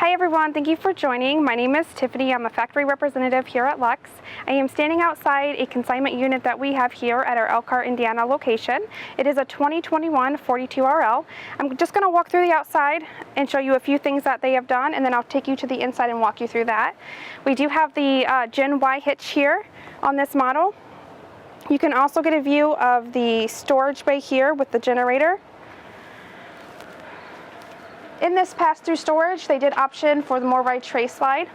Hi everyone, thank you for joining. My name is Tiffany. I'm a factory representative here at Luxe. I am standing outside a consignment unit that we have here at our Elkhart, Indiana location. It is a 2021 42RL. I'm just going to walk through the outside and show you a few things that they have done, and then I'll take you to the inside and walk you through that. We do have the Gen Y hitch here on this model. You can also get a view of the storage bay here with the generator. In this pass-through storage, they did option for the MorRyde tray slide.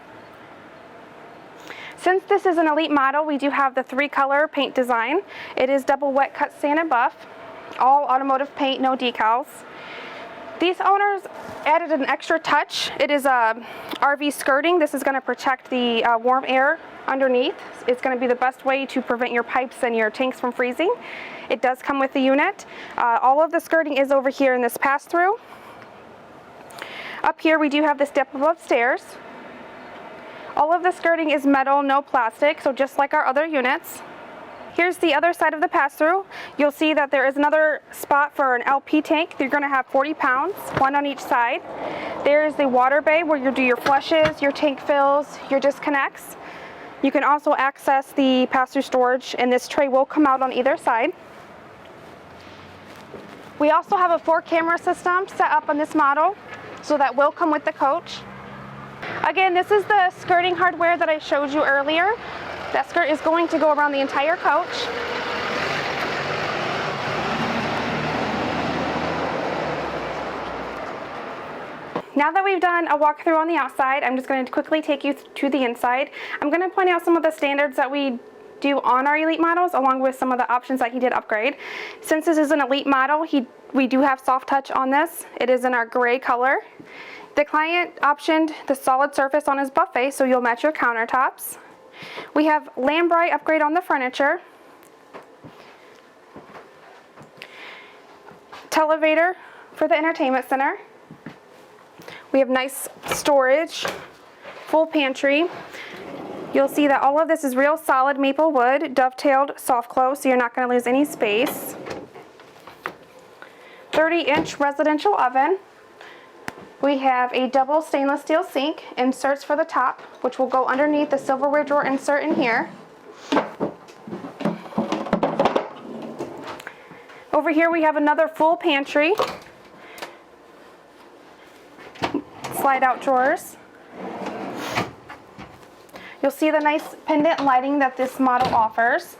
Since this is an Elite model, we do have the 3-color paint design. It is double wet cut sand and buff, all automotive paint, no decals. These owners added an extra touch. It is a RV skirting. This is going to protect the warm air underneath. It's going to be the best way to prevent your pipes and your tanks from freezing. It does come with the unit. All of the skirting is over here in this pass-through. Up here we do have the step above stairs. All of the skirting is metal, no plastic, so just like our other units. Here's the other side of the pass-through. You'll see that there is another spot for an LP tank. You're going to have 40 pounds, one on each side. There's the water bay where you do your flushes, your tank fills, your disconnects. You can also access the pass-through storage, and this tray will come out on either side. We also have a 4-camera system set up on this model, so that will come with the coach. Again, this is the skirting hardware that I showed you earlier. That skirt is going to go around the entire coach. Now that we've done a walkthrough on the outside, I'm just going to quickly take you to the inside. I'm going to point out some of the standards that we do on our Elite models, along with some of the options that he did upgrade. Since this is an Elite model, we do have soft touch on this. It is in our gray color. The client optioned the solid surface on his buffet, so you'll match your countertops. We have lambrite upgrade on the furniture. Televator for the entertainment center. We have nice storage, full pantry. You'll see that all of this is real solid maple wood, dovetailed soft close, so you're not going to lose any space. 30-inch residential oven. We have a double stainless steel sink, inserts for the top, which will go underneath the silverware drawer insert in here. Over here we have another full pantry. Slide out drawers. You'll see the nice pendant lighting that this model offers.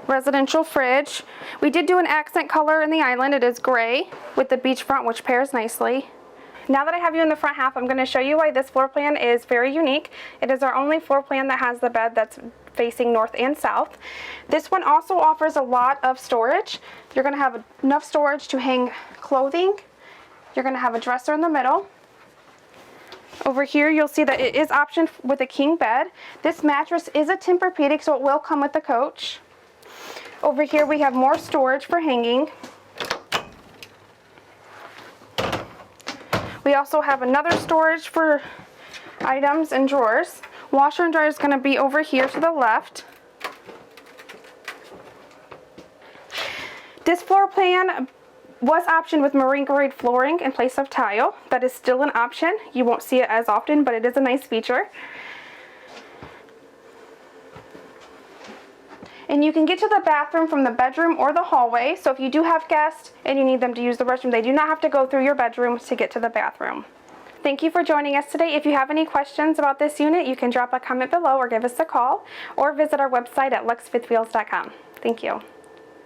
Residential fridge. We did do an accent color in the island. It is gray with the beachfront, which pairs nicely. Now that I have you in the front half, I'm going to show you why this floor plan is very unique. It is our only floor plan that has the bed that's facing north and south. This one also offers a lot of storage. You're going to have enough storage to hang clothing. You're going to have a dresser in the middle. Over here you'll see that it is optioned with a king bed. This mattress is a Tempur-Pedic, so it will come with the coach. Over here we have more storage for hanging. We also have another storage for items and drawers. Washer and dryer is going to be over here to the left. This floor plan was optioned with marine grade flooring in place of tile. That is still an option. You won't see it as often, but it is a nice feature. And you can get to the bathroom from the bedroom or the hallway. So if you do have guests and you need them to use the restroom, they do not have to go through your bedroom to get to the bathroom. Thank you for joining us today. If you have any questions about this unit, you can drop a comment below or give us a call, or visit our website at luxefifthwheels.com. Thank you.